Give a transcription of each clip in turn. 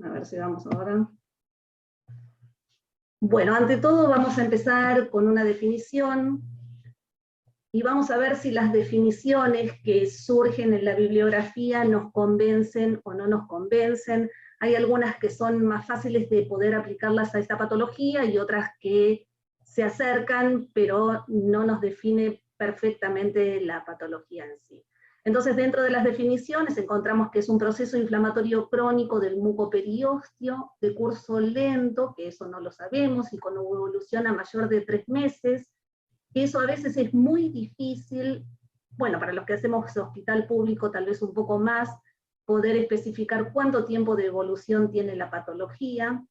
A ver si vamos ahora. Bueno, ante todo vamos a empezar con una definición, y vamos a ver si las definiciones que surgen en la bibliografía nos convencen o no nos convencen. Hay algunas que son más fáciles de poder aplicarlas a esta patología y otras que se acercan, pero no nos define perfectamente la patología en sí. Entonces, dentro de las definiciones encontramos que es un proceso inflamatorio crónico del mucoperiósteo de curso lento, que eso no lo sabemos, y con evolución a mayor de 3 meses, que eso a veces es muy difícil, bueno, para los que hacemos hospital público tal vez un poco más, poder especificar cuánto tiempo de evolución tiene la patología,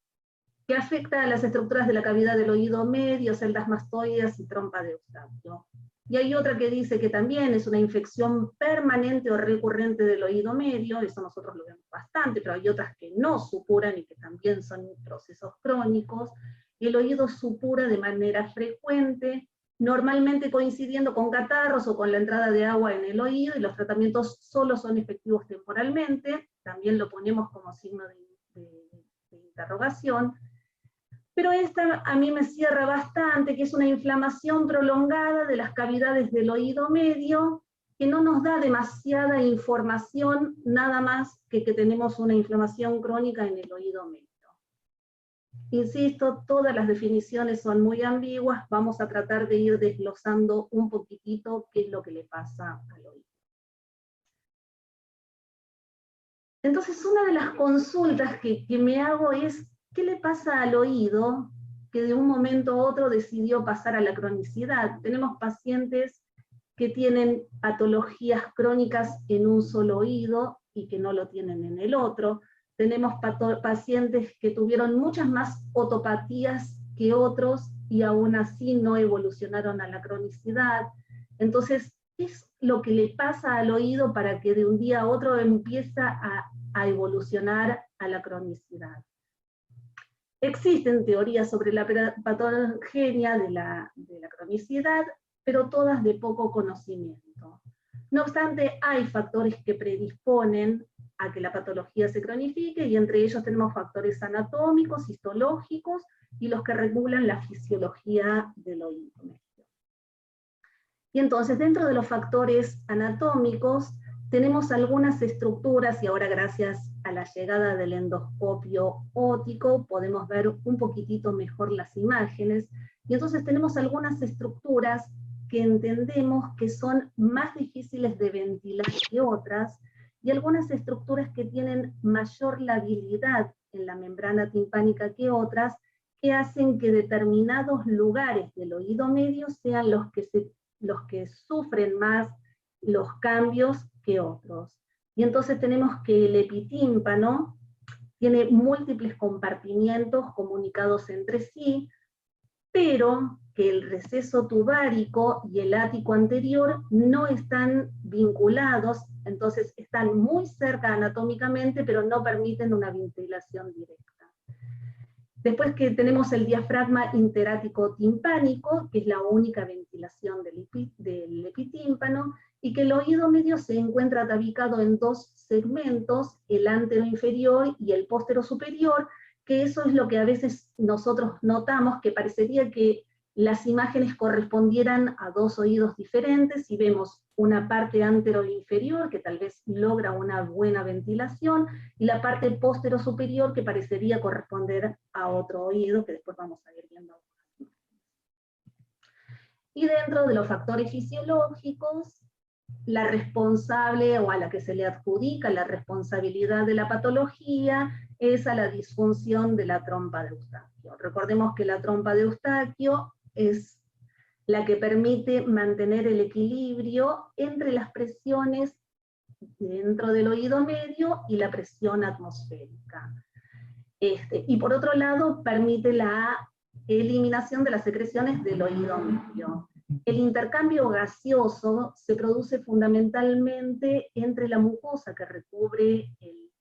que afecta a las estructuras de la cavidad del oído medio, celdas mastoides y trompa de Eustaquio. Y hay otra que dice que también es una infección permanente o recurrente del oído medio, eso nosotros lo vemos bastante, pero hay otras que no supuran y que también son procesos crónicos. El oído supura de manera frecuente, normalmente coincidiendo con catarros o con la entrada de agua en el oído, y los tratamientos solo son efectivos temporalmente, también lo ponemos como signo de interrogación. Pero esta a mí me cierra bastante, que es una inflamación prolongada de las cavidades del oído medio, que no nos da demasiada información, nada más que tenemos una inflamación crónica en el oído medio. Insisto, todas las definiciones son muy ambiguas, vamos a tratar de ir desglosando un poquitito qué es lo que le pasa al oído. Entonces, una de las consultas que me hago es, ¿qué le pasa al oído que de un momento a otro decidió pasar a la cronicidad? Tenemos pacientes que tienen patologías crónicas en un solo oído y que no lo tienen en el otro. Tenemos pacientes que tuvieron muchas más otopatías que otros y aún así no evolucionaron a la cronicidad. Entonces, ¿qué es lo que le pasa al oído para que de un día a otro empieza a evolucionar a la cronicidad? Existen teorías sobre la patogenia de la cronicidad, pero todas de poco conocimiento. No obstante, hay factores que predisponen a que la patología se cronifique, y entre ellos tenemos factores anatómicos, histológicos, y los que regulan la fisiología del oído. Y entonces, dentro de los factores anatómicos, tenemos algunas estructuras, y ahora gracias a la llegada del endoscopio óptico podemos ver un poquitito mejor las imágenes, y entonces tenemos algunas estructuras que entendemos que son más difíciles de ventilar que otras, y algunas estructuras que tienen mayor labilidad en la membrana timpánica que otras, que hacen que determinados lugares del oído medio sean los que sufren más los cambios que otros. Y entonces tenemos que el epitímpano tiene múltiples compartimientos comunicados entre sí, pero que el receso tubárico y el ático anterior no están vinculados, entonces están muy cerca anatómicamente, pero no permiten una ventilación directa. Después que tenemos el diafragma interático timpánico, que es la única ventilación del epitímpano, y que el oído medio se encuentra tabicado en dos segmentos, el antero inferior y el póstero superior, que eso es lo que a veces nosotros notamos, que parecería que las imágenes correspondieran a dos oídos diferentes, y vemos una parte antero inferior que tal vez logra una buena ventilación, y la parte póstero superior que parecería corresponder a otro oído, que después vamos a ir viendo. Y dentro de los factores fisiológicos, la responsable, o a la que se le adjudica la responsabilidad de la patología, es a la disfunción de la trompa de Eustaquio. Recordemos que la trompa de Eustaquio es la que permite mantener el equilibrio entre las presiones dentro del oído medio y la presión atmosférica. Y por otro lado, permite la eliminación de las secreciones del oído medio. El intercambio gaseoso se produce fundamentalmente entre la mucosa que recubre el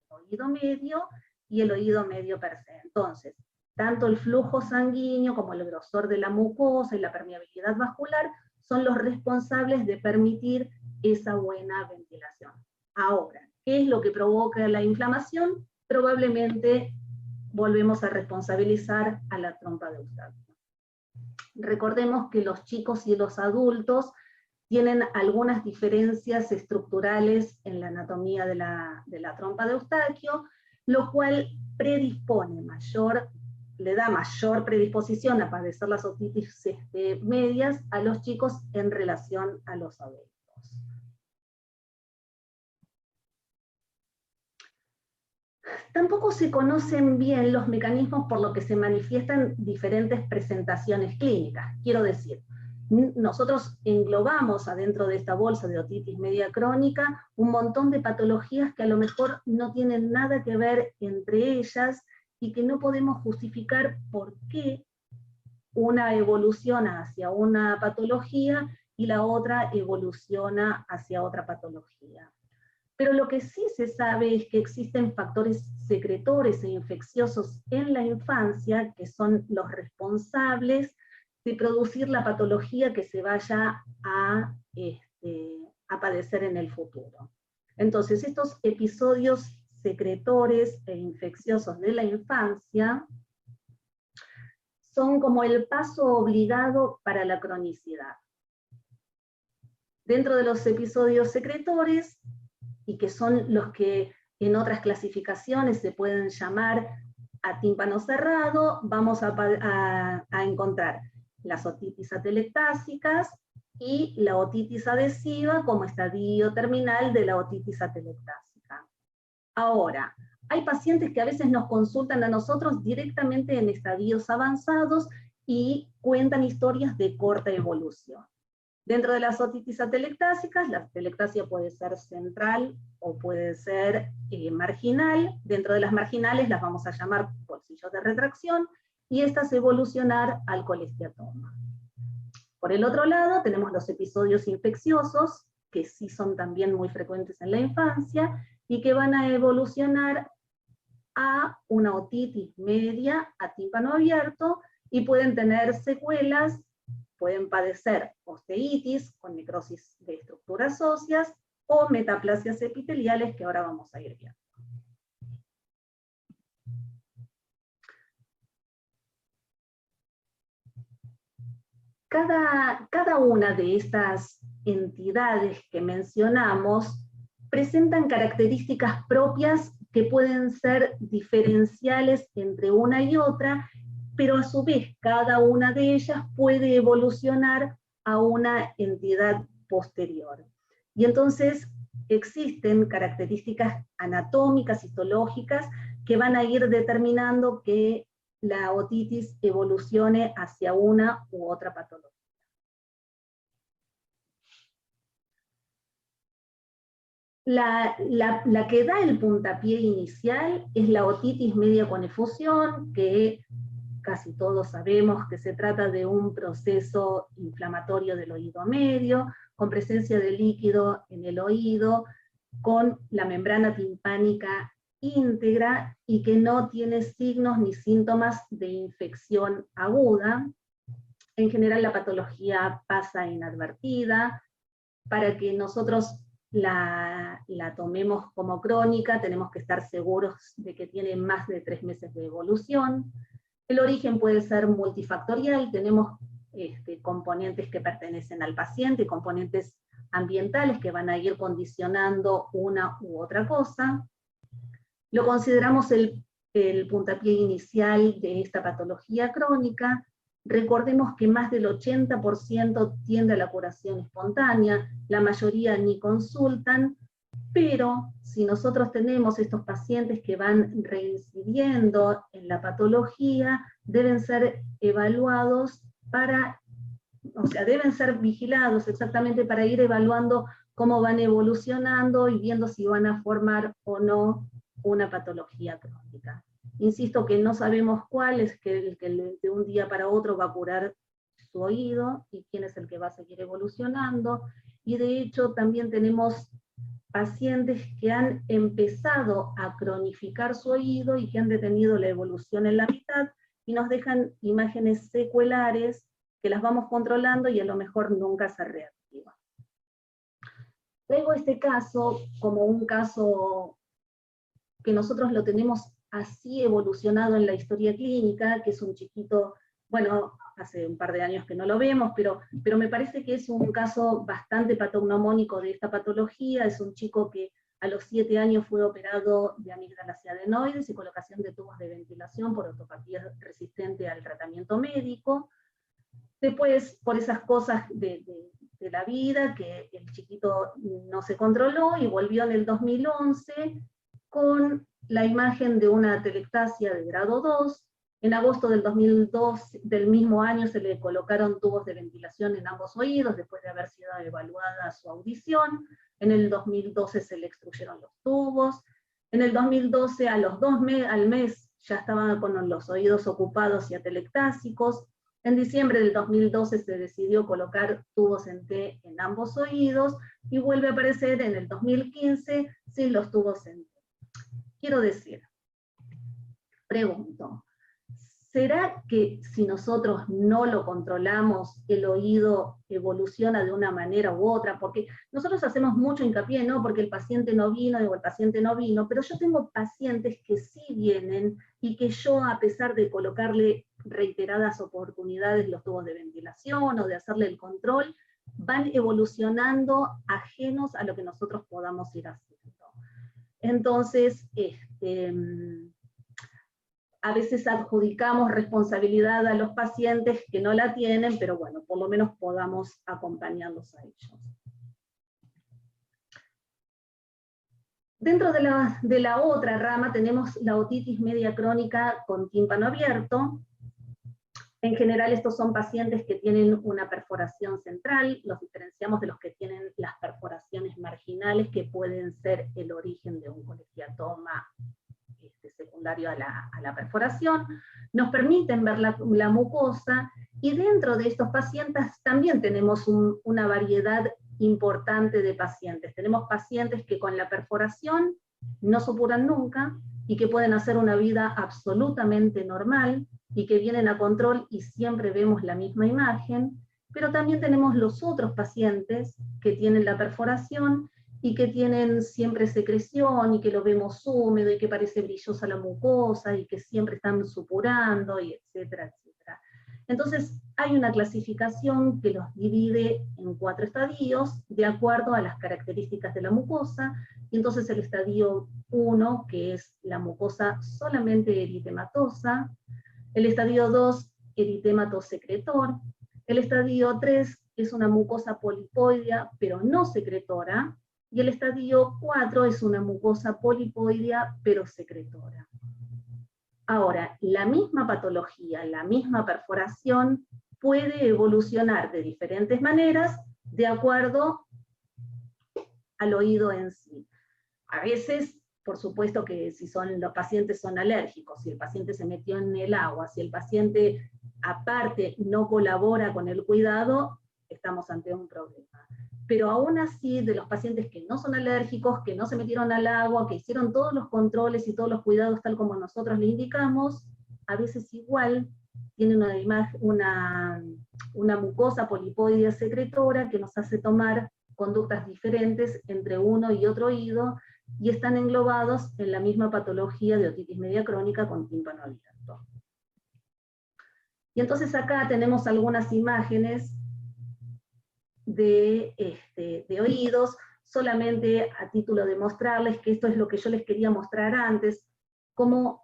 oído medio y el oído medio per se. Entonces, tanto el flujo sanguíneo como el grosor de la mucosa y la permeabilidad vascular son los responsables de permitir esa buena ventilación. Ahora, ¿qué es lo que provoca la inflamación? probablemente volvemos a responsabilizar a la trompa de Eustaquio. Recordemos que los chicos y los adultos tienen algunas diferencias estructurales en la anatomía de la trompa de Eustaquio, lo cual le da mayor predisposición a padecer las otitis medias a los chicos en relación a los adultos. Tampoco se conocen bien los mecanismos por los que se manifiestan diferentes presentaciones clínicas. Quiero decir, nosotros englobamos adentro de esta bolsa de otitis media crónica un montón de patologías que a lo mejor no tienen nada que ver entre ellas y que no podemos justificar por qué una evoluciona hacia una patología y la otra evoluciona hacia otra patología. Pero lo que sí se sabe es que existen factores secretores e infecciosos en la infancia que son los responsables de producir la patología que se vaya a padecer en el futuro. Entonces, estos episodios secretores e infecciosos de la infancia son como el paso obligado para la cronicidad. Dentro de los episodios secretores, y que son los que en otras clasificaciones se pueden llamar a tímpano cerrado, vamos a encontrar las otitis atelectásicas y la otitis adhesiva como estadio terminal de la otitis atelectásica. Ahora, hay pacientes que a veces nos consultan a nosotros directamente en estadios avanzados y cuentan historias de corta evolución. Dentro de las otitis atelectásicas, la atelectasia puede ser central o puede ser marginal. Dentro de las marginales las vamos a llamar bolsillos de retracción, y estas evolucionar al colesteatoma. Por el otro lado, tenemos los episodios infecciosos, que sí son también muy frecuentes en la infancia, y que van a evolucionar a una otitis media a tímpano abierto, y pueden tener secuelas. Pueden padecer osteitis con necrosis de estructuras óseas o metaplasias epiteliales, que ahora vamos a ir viendo. Cada una de estas entidades que mencionamos presentan características propias que pueden ser diferenciales entre una y otra, pero a su vez cada una de ellas puede evolucionar a una entidad posterior. Y entonces existen características anatómicas, histológicas, que van a ir determinando que la otitis evolucione hacia una u otra patología. La que da el puntapié inicial es la otitis media con efusión, que casi todos sabemos que se trata de un proceso inflamatorio del oído medio, con presencia de líquido en el oído, con la membrana timpánica íntegra y que no tiene signos ni síntomas de infección aguda. En general la patología pasa inadvertida. Para que nosotros la tomemos como crónica, tenemos que estar seguros de que tiene más de 3 meses de evolución. El origen puede ser multifactorial, tenemos componentes que pertenecen al paciente, componentes ambientales que van a ir condicionando una u otra cosa. Lo consideramos el puntapié inicial de esta patología crónica. Recordemos que más del 80% tiende a la curación espontánea, la mayoría ni consultan, pero si nosotros tenemos estos pacientes que van reincidiendo en la patología, deben ser evaluados deben ser vigilados exactamente para ir evaluando cómo van evolucionando y viendo si van a formar o no una patología crónica. Insisto que no sabemos cuál es el que de un día para otro va a curar su oído y quién es el que va a seguir evolucionando, y de hecho también tenemos pacientes que han empezado a cronificar su oído y que han detenido la evolución en la mitad y nos dejan imágenes secuelares que las vamos controlando y a lo mejor nunca se reactivan. Traigo este caso como un caso que nosotros lo tenemos así evolucionado en la historia clínica, que es un chiquito, bueno, hace un par de años que no lo vemos, pero me parece que es un caso bastante patognomónico de esta patología. Es un chico que a los 7 años fue operado de amígdalas y adenoides y colocación de tubos de ventilación por ortopatía resistente al tratamiento médico. Después, por esas cosas de la vida, que el chiquito no se controló y volvió en el 2011 con la imagen de una atelectasia de grado 2. En agosto del 2002, del mismo año, se le colocaron tubos de ventilación en ambos oídos, después de haber sido evaluada su audición. En el 2012 se le extruyeron los tubos. En el 2012, al mes, ya estaba con los oídos ocupados y atelectásicos. En diciembre del 2012 se decidió colocar tubos en T en ambos oídos, y vuelve a aparecer en el 2015 sin los tubos en T. Quiero decir, pregunto, ¿será que si nosotros no lo controlamos, el oído evoluciona de una manera u otra? Porque nosotros hacemos mucho hincapié, ¿no? Porque el paciente no vino, digo, el paciente no vino, pero yo tengo pacientes que sí vienen y que yo, a pesar de colocarle reiteradas oportunidades los tubos de ventilación o de hacerle el control, van evolucionando ajenos a lo que nosotros podamos ir haciendo. Entonces, a veces adjudicamos responsabilidad a los pacientes que no la tienen, pero bueno, por lo menos podamos acompañarlos a ellos. Dentro de la otra rama tenemos la otitis media crónica con tímpano abierto. En general estos son pacientes que tienen una perforación central, los diferenciamos de los que tienen las perforaciones marginales, que pueden ser el origen de un colegiatoma secundario a la perforación. Nos permiten ver la mucosa, y dentro de estos pacientes también tenemos una variedad importante de pacientes. Tenemos pacientes que con la perforación no supuran nunca, y que pueden hacer una vida absolutamente normal, y que vienen a control y siempre vemos la misma imagen, pero también tenemos los otros pacientes que tienen la perforación y que tienen siempre secreción, y que lo vemos húmedo, y que parece brillosa la mucosa, y que siempre están supurando, y etcétera, etcétera. Entonces, hay una clasificación que los divide en 4 estadios, de acuerdo a las características de la mucosa. Y entonces el estadio 1, que es la mucosa solamente eritematosa; el estadio 2, eritemato secretor; el estadio 3 es una mucosa polipoidea, pero no secretora; y el estadio 4 es una mucosa polipoidea, pero secretora. Ahora, la misma patología, la misma perforación, puede evolucionar de diferentes maneras de acuerdo al oído en sí. A veces, por supuesto que si los pacientes son alérgicos, si el paciente se metió en el agua, si el paciente aparte no colabora con el cuidado, estamos ante un problema. Pero aún así, de los pacientes que no son alérgicos, que no se metieron al agua, que hicieron todos los controles y todos los cuidados tal como nosotros le indicamos, a veces igual tienen una mucosa polipoidea secretora que nos hace tomar conductas diferentes entre uno y otro oído, y están englobados en la misma patología de otitis media crónica con tímpano abierto. Y entonces acá tenemos algunas imágenes de oídos, solamente a título de mostrarles que esto es lo que yo les quería mostrar antes, como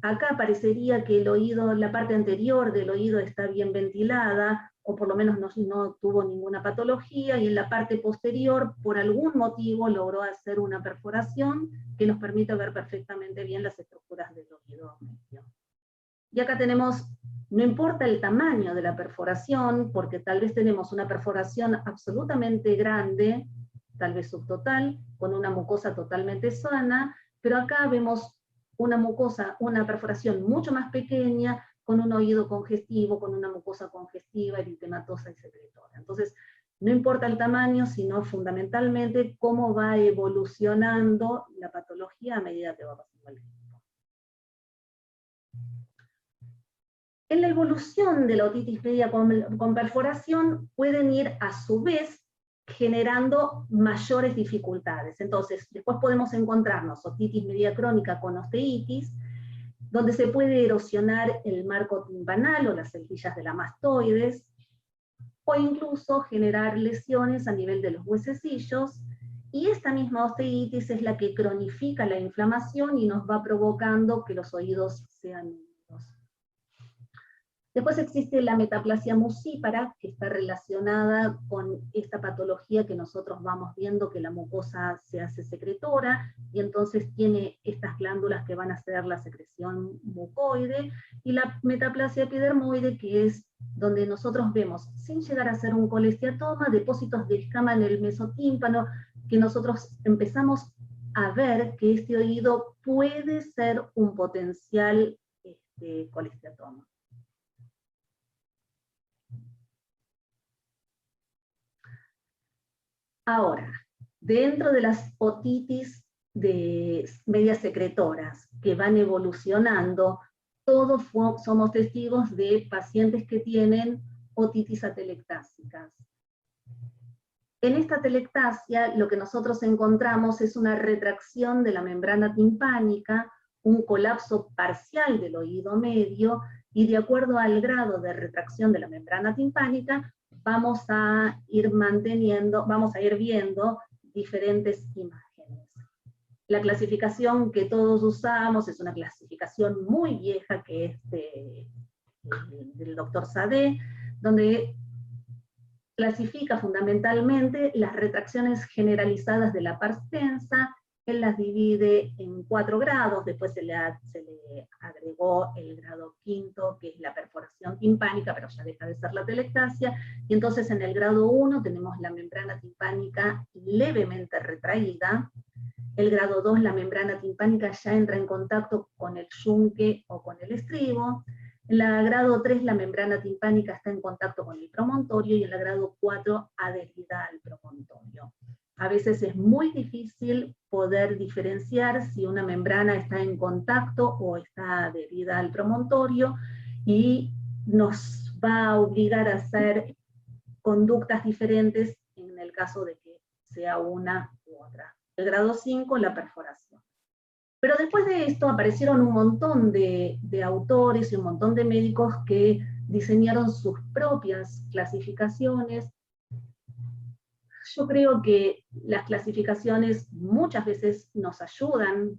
acá parecería que el oído, la parte anterior del oído está bien ventilada, o por lo menos no tuvo ninguna patología, y en la parte posterior, por algún motivo, logró hacer una perforación que nos permite ver perfectamente bien las estructuras del oído medio. Y acá tenemos, no importa el tamaño de la perforación, porque tal vez tenemos una perforación absolutamente grande, tal vez subtotal, con una mucosa totalmente sana, pero acá vemos una mucosa, una perforación mucho más pequeña, con un oído congestivo, con una mucosa congestiva, eritematosa y secretora. Entonces, no importa el tamaño, sino fundamentalmente cómo va evolucionando la patología a medida que va pasando el tiempo. En la evolución de la otitis media con perforación pueden ir a su vez generando mayores dificultades. Entonces, después podemos encontrarnos otitis media crónica con osteitis, donde se puede erosionar el marco timpanal o las cejillas de la mastoides, o incluso generar lesiones a nivel de los huesecillos, y esta misma osteitis es la que cronifica la inflamación y nos va provocando que los oídos sean húmedos. Después existe la metaplasia musípara, que está relacionada con esta patología que nosotros vamos viendo, que la mucosa se hace secretora, y entonces tiene estas glándulas que van a hacer la secreción mucoide, y la metaplasia epidermoide, que es donde nosotros vemos, sin llegar a ser un colesteatoma, depósitos de escama en el mesotímpano, que nosotros empezamos a ver que este oído puede ser un potencial colesteatoma. Ahora, dentro de las otitis de medias secretoras que van evolucionando, todos somos testigos de pacientes que tienen otitis atelectásicas. En esta atelectasia lo que nosotros encontramos es una retracción de la membrana timpánica, un colapso parcial del oído medio, y de acuerdo al grado de retracción de la membrana timpánica, vamos a ir viendo diferentes imágenes. La clasificación que todos usamos es una clasificación muy vieja, que es del doctor Sadé, donde clasifica fundamentalmente las retracciones generalizadas de la pars tensa. Él las divide en 4 grados, después se le agregó el grado quinto, que es la perforación timpánica, pero ya deja de ser la atelectasia, y entonces en el grado 1 tenemos la membrana timpánica levemente retraída. El grado 2, la membrana timpánica ya entra en contacto con el yunque o con el estribo. En la grado 3, la membrana timpánica está en contacto con el promontorio, y en la grado 4, adherida al promontorio. A veces es muy difícil poder diferenciar si una membrana está en contacto o está adherida al promontorio, y nos va a obligar a hacer conductas diferentes en el caso de que sea una u otra. El grado 5, la perforación. Pero después de esto aparecieron un montón de autores y un montón de médicos que diseñaron sus propias clasificaciones. Yo creo que las clasificaciones muchas veces nos ayudan,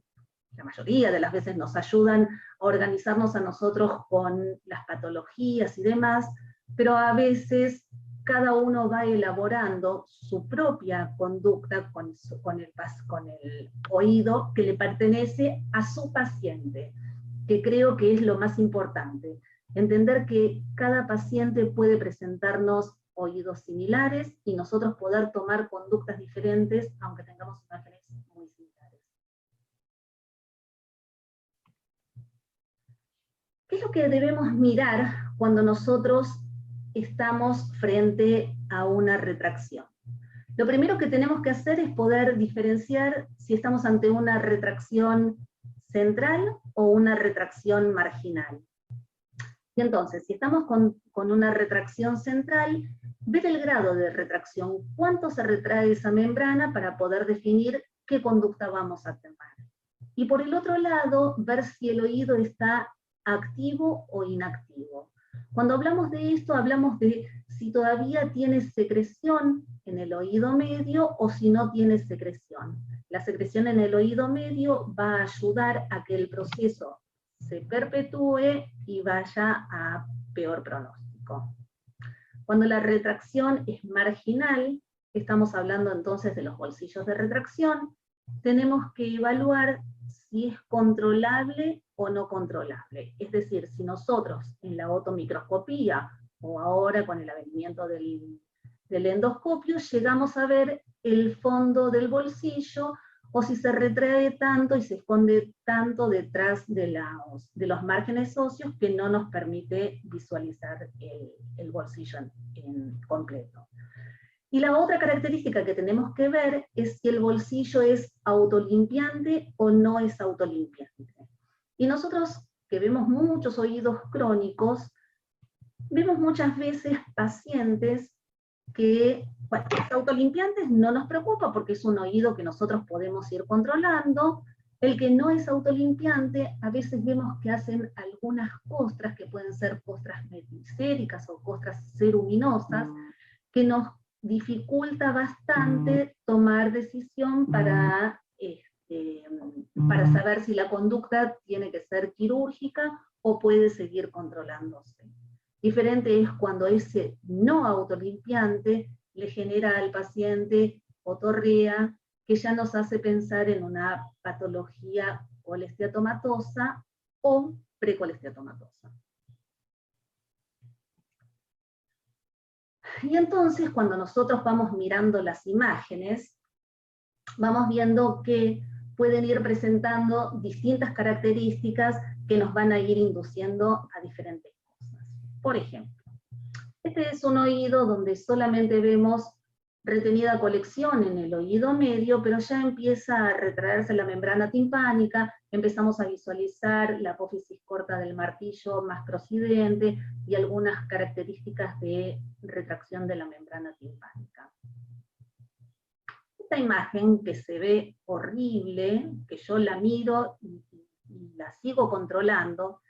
la mayoría de las veces nos ayudan a organizarnos a nosotros con las patologías y demás, pero a veces cada uno va elaborando su propia conducta con el oído que le pertenece a su paciente, que creo que es lo más importante. Entender que cada paciente puede presentarnos oídos similares y nosotros poder tomar conductas diferentes, aunque tengamos imágenes muy similares. ¿Qué es lo que debemos mirar cuando nosotros estamos frente a una retracción? Lo primero que tenemos que hacer es poder diferenciar si estamos ante una retracción central o una retracción marginal. Y entonces, si estamos con una retracción central, ver el grado de retracción, cuánto se retrae esa membrana para poder definir qué conducta vamos a tomar. Y por el otro lado, ver si el oído está activo o inactivo. Cuando hablamos de esto, hablamos de si todavía tiene secreción en el oído medio o si no tiene secreción. La secreción en el oído medio va a ayudar a que el proceso se perpetúe y vaya a peor pronóstico. Cuando la retracción es marginal, estamos hablando entonces de los bolsillos de retracción, tenemos que evaluar si es controlable o no controlable. Es decir, si nosotros en la otomicroscopía o ahora con el avenimiento del endoscopio llegamos a ver el fondo del bolsillo, o si se retrae tanto y se esconde tanto detrás de los márgenes óseos que no nos permite visualizar el bolsillo en completo. Y la otra característica que tenemos que ver es si el bolsillo es autolimpiante o no es autolimpiante. Y nosotros, que vemos muchos oídos crónicos, vemos muchas veces pacientes que Bueno, los autolimpiantes no nos preocupa porque es un oído que nosotros podemos ir controlando. El que no es autolimpiante, a veces vemos que hacen algunas costras, que pueden ser costras meticéricas o costras ceruminosas, que nos dificulta bastante tomar decisión para saber si la conducta tiene que ser quirúrgica o puede seguir controlándose. Diferente es cuando ese no autolimpiante le genera al paciente otorrea, que ya nos hace pensar en una patología colesteatomatosa o precolesteatomatosa. Y entonces, cuando nosotros vamos mirando las imágenes, vamos viendo que pueden ir presentando distintas características que nos van a ir induciendo a diferentes cosas. Por ejemplo, este es un oído donde solamente vemos retenida colección en el oído medio, pero ya empieza a retraerse la membrana timpánica, empezamos a visualizar la apófisis corta del martillo más procidente y algunas características de retracción de la membrana timpánica. Esta imagen que se ve horrible, que yo la miro y la sigo controlando,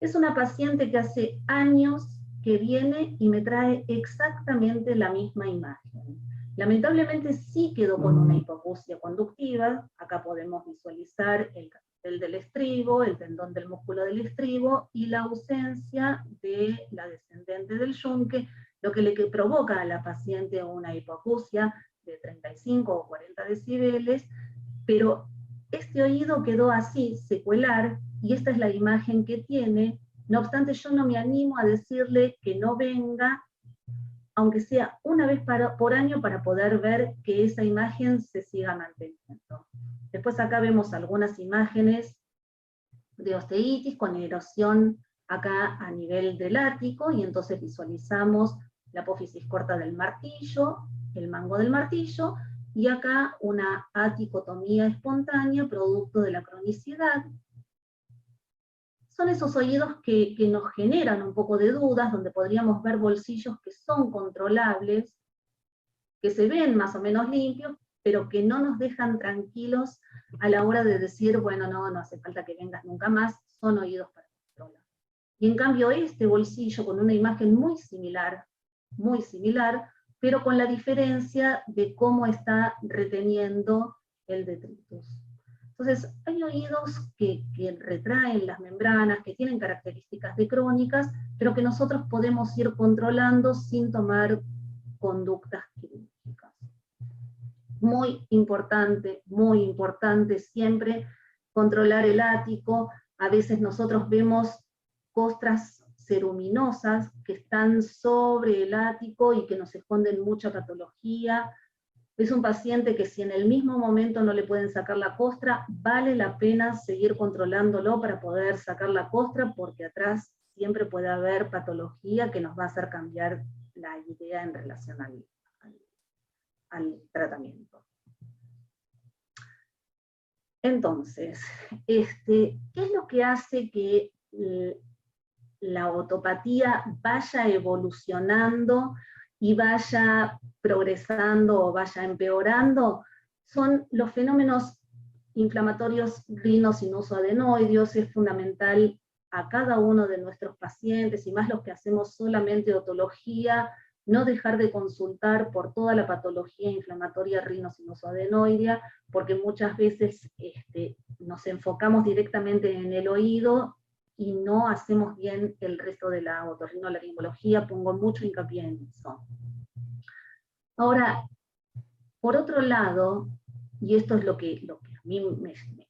es una paciente que hace años que viene y me trae exactamente la misma imagen. Lamentablemente sí quedó con una hipoacusia conductiva, acá podemos visualizar el cartel del estribo, el tendón del músculo del estribo, y la ausencia de la descendente del yunque, lo que le provoca a la paciente una hipoacusia de 35 o 40 decibeles, pero este oído quedó así, secuelar, y esta es la imagen que tiene. No obstante, yo no me animo a decirle que no venga, aunque sea una vez por año, para poder ver que esa imagen se siga manteniendo. Después acá vemos algunas imágenes de osteitis con erosión acá a nivel del ático, y entonces visualizamos la apófisis corta del martillo, el mango del martillo, y acá una aticotomía espontánea producto de la cronicidad. Son esos oídos que nos generan un poco de dudas, donde podríamos ver bolsillos que son controlables, que se ven más o menos limpios, pero que no nos dejan tranquilos a la hora de decir, bueno, no hace falta que vengas nunca más, son oídos para controlar. Y en cambio este bolsillo con una imagen muy similar, pero con la diferencia de cómo está reteniendo el detritus. Entonces, hay oídos que retraen las membranas, que tienen características de crónicas, pero que nosotros podemos ir controlando sin tomar conductas quirúrgicas. Muy importante siempre controlar el ático. A veces nosotros vemos costras ceruminosas que están sobre el ático y que nos esconden mucha patología. Es un paciente que si en el mismo momento no le pueden sacar la costra, vale la pena seguir controlándolo para poder sacar la costra, porque atrás siempre puede haber patología que nos va a hacer cambiar la idea en relación al tratamiento. Entonces, ¿qué es lo que hace que la otopatía vaya evolucionando y vaya progresando o vaya empeorando? Son los fenómenos inflamatorios rinosinusoadenoideos. Es fundamental a cada uno de nuestros pacientes, y más los que hacemos solamente otología, no dejar de consultar por toda la patología inflamatoria rinosinusoadenoidea, porque muchas veces nos enfocamos directamente en el oído y no hacemos bien el resto de la otorrinolaringología. Pongo mucho hincapié en eso. Ahora, por otro lado, y esto es lo que a mí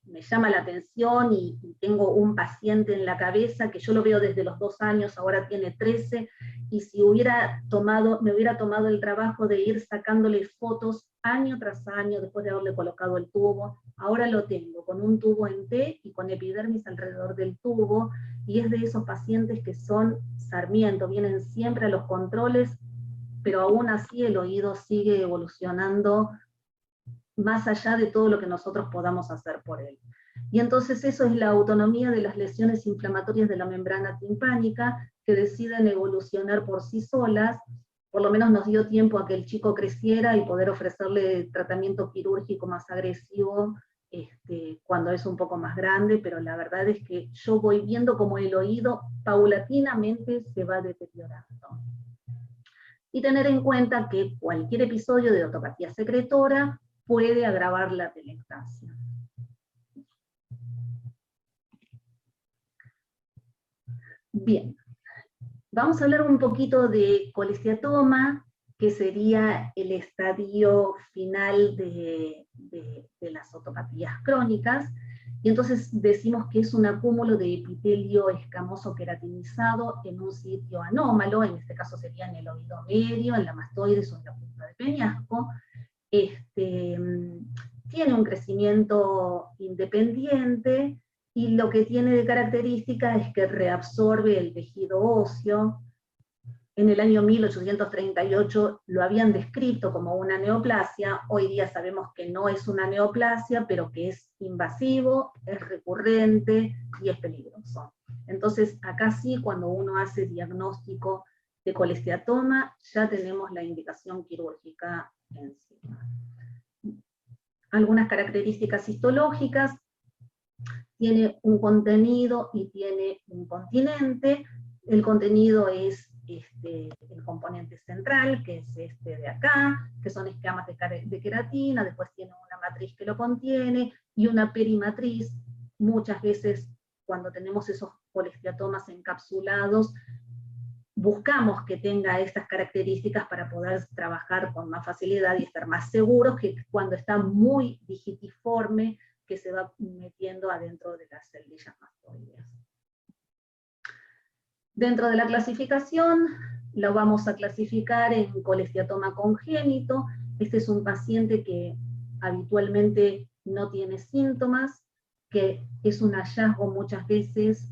me llama la atención, y tengo un paciente en la cabeza que yo lo veo desde los 2 años, ahora tiene 13, y si me hubiera tomado el trabajo de ir sacándole fotos año tras año después de haberle colocado el tubo, ahora lo tengo con un tubo en T y con epidermis alrededor del tubo, y es de esos pacientes que son sarmiento, vienen siempre a los controles, pero aún así el oído sigue evolucionando más allá de todo lo que nosotros podamos hacer por él. Y entonces eso es la autonomía de las lesiones inflamatorias de la membrana timpánica, que deciden evolucionar por sí solas, por lo menos nos dio tiempo a que el chico creciera y poder ofrecerle tratamiento quirúrgico más agresivo cuando es un poco más grande, pero la verdad es que yo voy viendo como el oído paulatinamente se va deteriorando. Y tener en cuenta que cualquier episodio de otopatía secretora puede agravar la atelectasia. Bien, vamos a hablar un poquito de colesteatoma, que sería el estadio final de las otopatías crónicas, y entonces decimos que es un acúmulo de epitelio escamoso queratinizado en un sitio anómalo, en este caso sería en el oído medio, en la mastoides o en la punta de peñasco. Tiene un crecimiento independiente, y lo que tiene de característica es que reabsorbe el tejido óseo. En el año 1838 lo habían descrito como una neoplasia, hoy día sabemos que no es una neoplasia, pero que es invasivo, es recurrente y es peligroso. Entonces acá sí, cuando uno hace diagnóstico de colesteatoma, ya tenemos la indicación quirúrgica encima. Algunas características histológicas: tiene un contenido y tiene un continente. El contenido es el componente central, que es este de acá, que son escamas de queratina, después tiene una matriz que lo contiene, y una perimatriz. Muchas veces cuando tenemos esos colesteatomas encapsulados, buscamos que tenga estas características para poder trabajar con más facilidad y estar más seguros que cuando está muy digitiforme, que se va metiendo adentro de las celdillas mastoides. Dentro de la clasificación, lo vamos a clasificar en colesteatoma congénito. Este es un paciente que habitualmente no tiene síntomas, que es un hallazgo muchas veces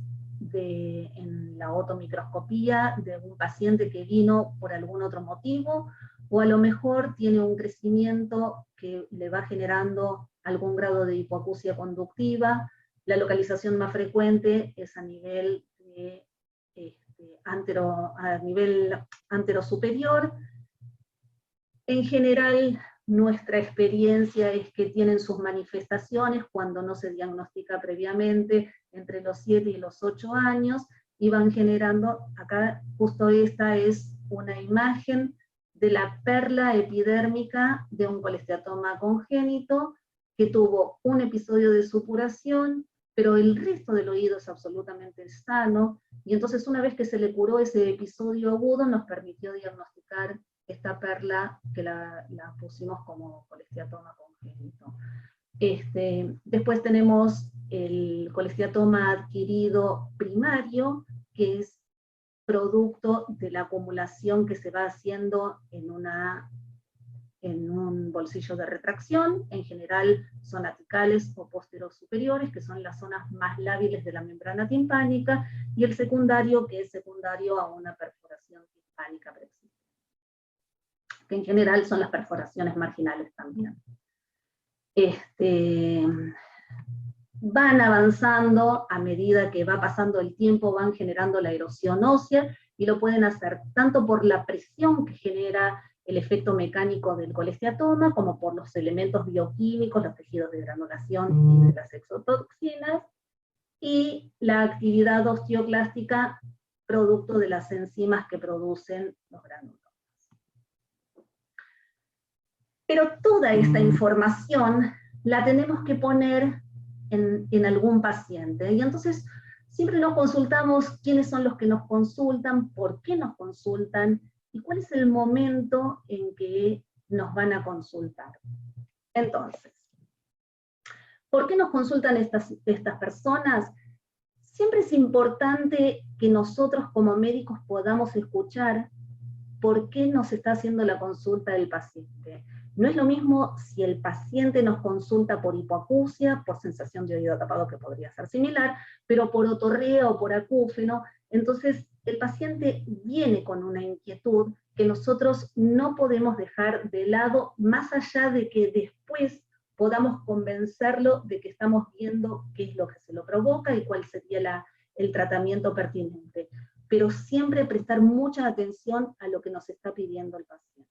en la otomicroscopía de un paciente que vino por algún otro motivo, o a lo mejor tiene un crecimiento que le va generando algún grado de hipoacusia conductiva. La localización más frecuente es a nivel antero superior. En general, nuestra experiencia es que tienen sus manifestaciones cuando no se diagnostica previamente, entre los 7 y los 8 años, y van generando, acá justo esta es una imagen de la perla epidérmica de un colesteatoma congénito, que tuvo un episodio de supuración, pero el resto del oído es absolutamente sano, y entonces una vez que se le curó ese episodio agudo, nos permitió diagnosticar esta perla, que la pusimos como colesteatoma congénito. Después tenemos el colesteatoma adquirido primario, que es producto de la acumulación que se va haciendo en un bolsillo de retracción. En general son apicales o pósteros superiores, que son las zonas más lábiles de la membrana timpánica, y el secundario, que es secundario a una perforación timpánica preexistente, que en general son las perforaciones marginales también. Van avanzando a medida que va pasando el tiempo, van generando la erosión ósea, y lo pueden hacer tanto por la presión que genera el efecto mecánico del colesteatoma, como por los elementos bioquímicos, los tejidos de granulación y de las exotoxinas, y la actividad osteoclástica producto de las enzimas que producen los granulomas. Pero toda esta información la tenemos que poner en algún paciente, y entonces siempre nos consultamos quiénes son los que nos consultan, por qué nos consultan, y cuál es el momento en que nos van a consultar. Entonces, ¿por qué nos consultan estas personas? Siempre es importante que nosotros como médicos podamos escuchar por qué nos está haciendo la consulta del paciente. No es lo mismo si el paciente nos consulta por hipoacusia, por sensación de oído tapado, que podría ser similar, pero por otorrea o por acúfeno. Entonces el paciente viene con una inquietud que nosotros no podemos dejar de lado, más allá de que después podamos convencerlo de que estamos viendo qué es lo que se lo provoca y cuál sería el tratamiento pertinente. pero siempre prestar mucha atención a lo que nos está pidiendo el paciente.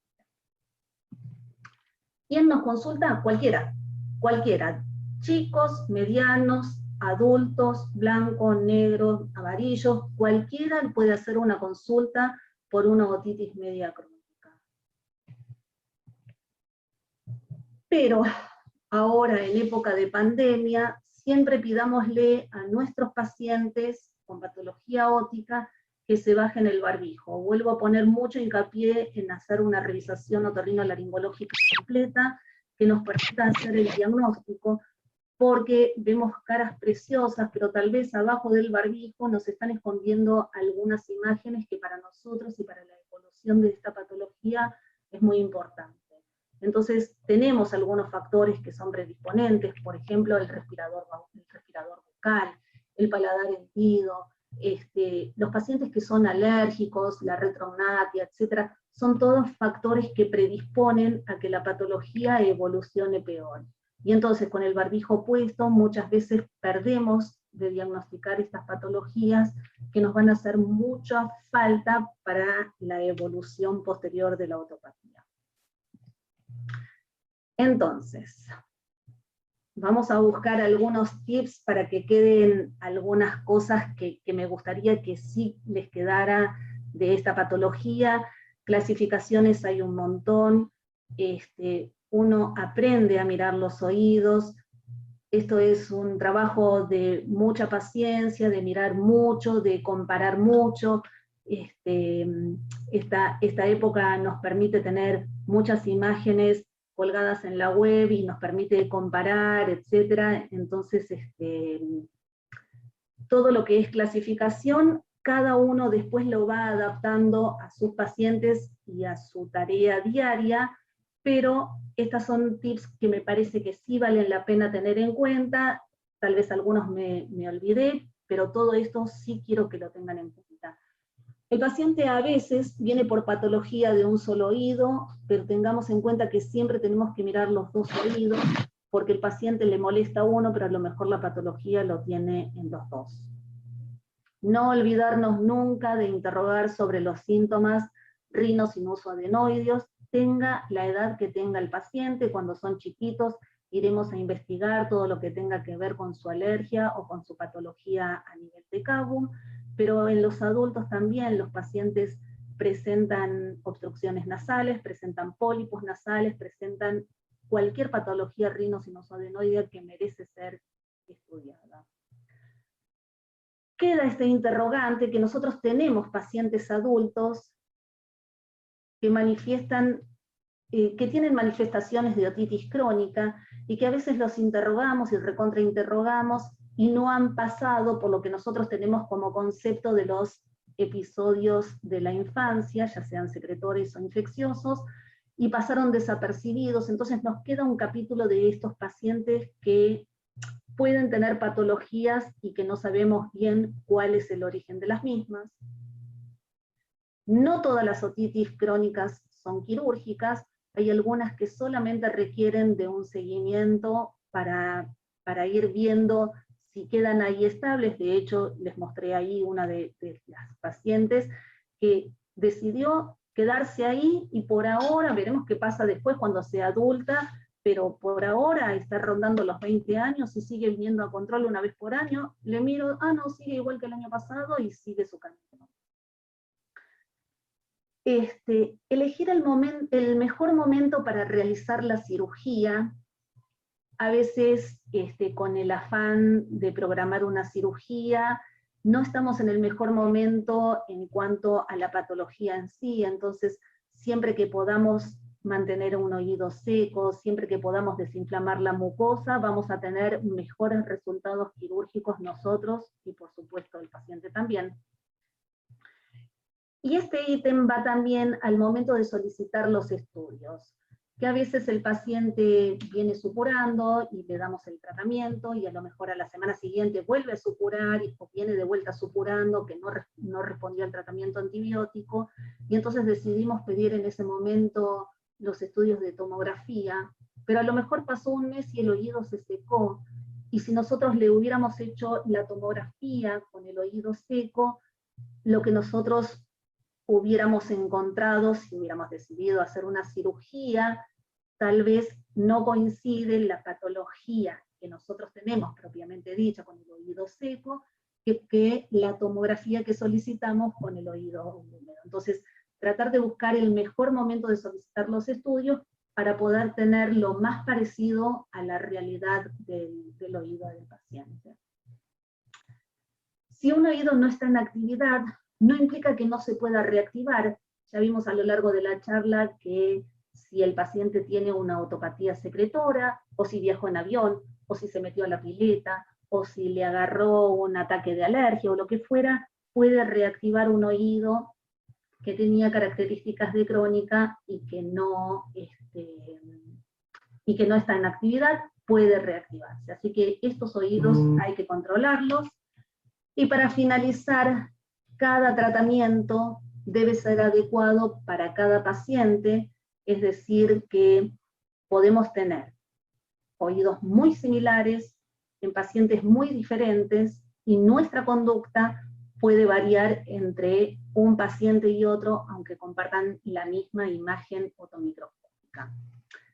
¿Quién nos consulta? Cualquiera, cualquiera. Chicos, medianos, adultos, blancos, negros, amarillos, cualquiera puede hacer una consulta por una otitis media crónica. Pero ahora, en época de pandemia, siempre pidámosle a nuestros pacientes con patología ótica que se bajen el barbijo. Vuelvo a poner mucho hincapié en hacer una revisación otorrinolaringológica completa que nos permita hacer el diagnóstico, porque vemos caras preciosas, pero tal vez abajo del barbijo nos están escondiendo algunas imágenes que para nosotros y para la evolución de esta patología es muy importante. Entonces, tenemos algunos factores que son predisponentes, por ejemplo, el respirador bucal, el paladar hendido, los pacientes que son alérgicos, la retrognatia, etc., son todos factores que predisponen a que la patología evolucione peor. Y entonces, con el barbijo puesto, muchas veces perdemos de diagnosticar estas patologías que nos van a hacer mucha falta para la evolución posterior de la otopatía. Entonces, vamos a buscar algunos tips para que queden algunas cosas que me gustaría que sí les quedara de esta patología. Clasificaciones hay un montón, uno aprende a mirar los oídos, esto es un trabajo de mucha paciencia, de mirar mucho, de comparar mucho. Esta época nos permite tener muchas imágenes colgadas en la web y nos permite comparar, etc. Entonces, todo lo que es clasificación, cada uno después lo va adaptando a sus pacientes y a su tarea diaria, pero estas son tips que me parece que sí valen la pena tener en cuenta. Tal vez algunos me olvidé, pero todo esto sí quiero que lo tengan en cuenta. El paciente a veces viene por patología de un solo oído, pero tengamos en cuenta que siempre tenemos que mirar los dos oídos, porque el paciente le molesta uno, pero a lo mejor la patología lo tiene en los dos. No olvidarnos nunca de interrogar sobre los síntomas rinosinusoadenoideos, tenga la edad que tenga el paciente. Cuando son chiquitos iremos a investigar todo lo que tenga que ver con su alergia o con su patología a nivel de cabo, pero en los adultos también los pacientes presentan obstrucciones nasales, presentan pólipos nasales, presentan cualquier patología rinosinusoadenoidea que merece ser estudiada. Queda este interrogante que nosotros tenemos pacientes adultos que manifiestan, que tienen manifestaciones de otitis crónica, y que a veces los interrogamos y recontrainterrogamos, y no han pasado por lo que nosotros tenemos como concepto de los episodios de la infancia, ya sean secretores o infecciosos, y pasaron desapercibidos. Entonces nos queda un capítulo de estos pacientes que pueden tener patologías y que no sabemos bien cuál es el origen de las mismas. No todas las otitis crónicas son quirúrgicas, hay algunas que solamente requieren de un seguimiento para ir viendo si quedan ahí estables. De hecho, les mostré ahí una de las pacientes que decidió quedarse ahí, y por ahora, veremos qué pasa después cuando sea adulta, pero por ahora está rondando los 20 años y sigue viniendo a control una vez por año. Le miro, no, sigue igual que el año pasado y sigue su camino. Elegir el mejor momento para realizar la cirugía, a veces con el afán de programar una cirugía, no estamos en el mejor momento en cuanto a la patología en sí. Entonces siempre que podamos mantener un oído seco, siempre que podamos desinflamar la mucosa, vamos a tener mejores resultados quirúrgicos nosotros y por supuesto el paciente también. Y este ítem va también al momento de solicitar los estudios, que a veces el paciente viene supurando y le damos el tratamiento, y a lo mejor a la semana siguiente vuelve a supurar, y viene de vuelta supurando que no respondió al tratamiento antibiótico, y entonces decidimos pedir en ese momento los estudios de tomografía, pero a lo mejor pasó un mes y el oído se secó, y si nosotros le hubiéramos hecho la tomografía con el oído seco, lo que nosotros hubiéramos encontrado si hubiéramos decidido hacer una cirugía. Tal vez no coincide la patología que nosotros tenemos propiamente dicha con el oído seco, que la tomografía que solicitamos con el oído húmedo. Entonces, tratar de buscar el mejor momento de solicitar los estudios para poder tener lo más parecido a la realidad del oído del paciente. Si un oído no está en actividad, no implica que no se pueda reactivar. Ya vimos a lo largo de la charla que si el paciente tiene una otopatía secretora, o si viajó en avión, o si se metió a la pileta, o si le agarró un ataque de alergia o lo que fuera, puede reactivar un oído que tenía características de crónica y que no está en actividad, puede reactivarse. Así que estos oídos hay que controlarlos. Y para finalizar, cada tratamiento debe ser adecuado para cada paciente, es decir, que podemos tener oídos muy similares en pacientes muy diferentes y nuestra conducta puede variar entre un paciente y otro, aunque compartan la misma imagen otomicroscópica.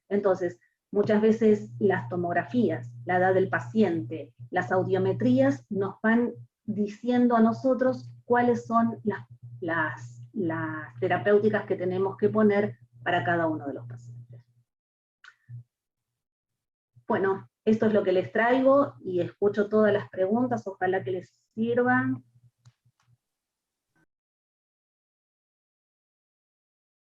Entonces, muchas veces las tomografías, la edad del paciente, las audiometrías nos van diciendo a nosotros cuáles son las terapéuticas que tenemos que poner para cada uno de los pacientes. Bueno, esto es lo que les traigo y escucho todas las preguntas, ojalá que les sirvan.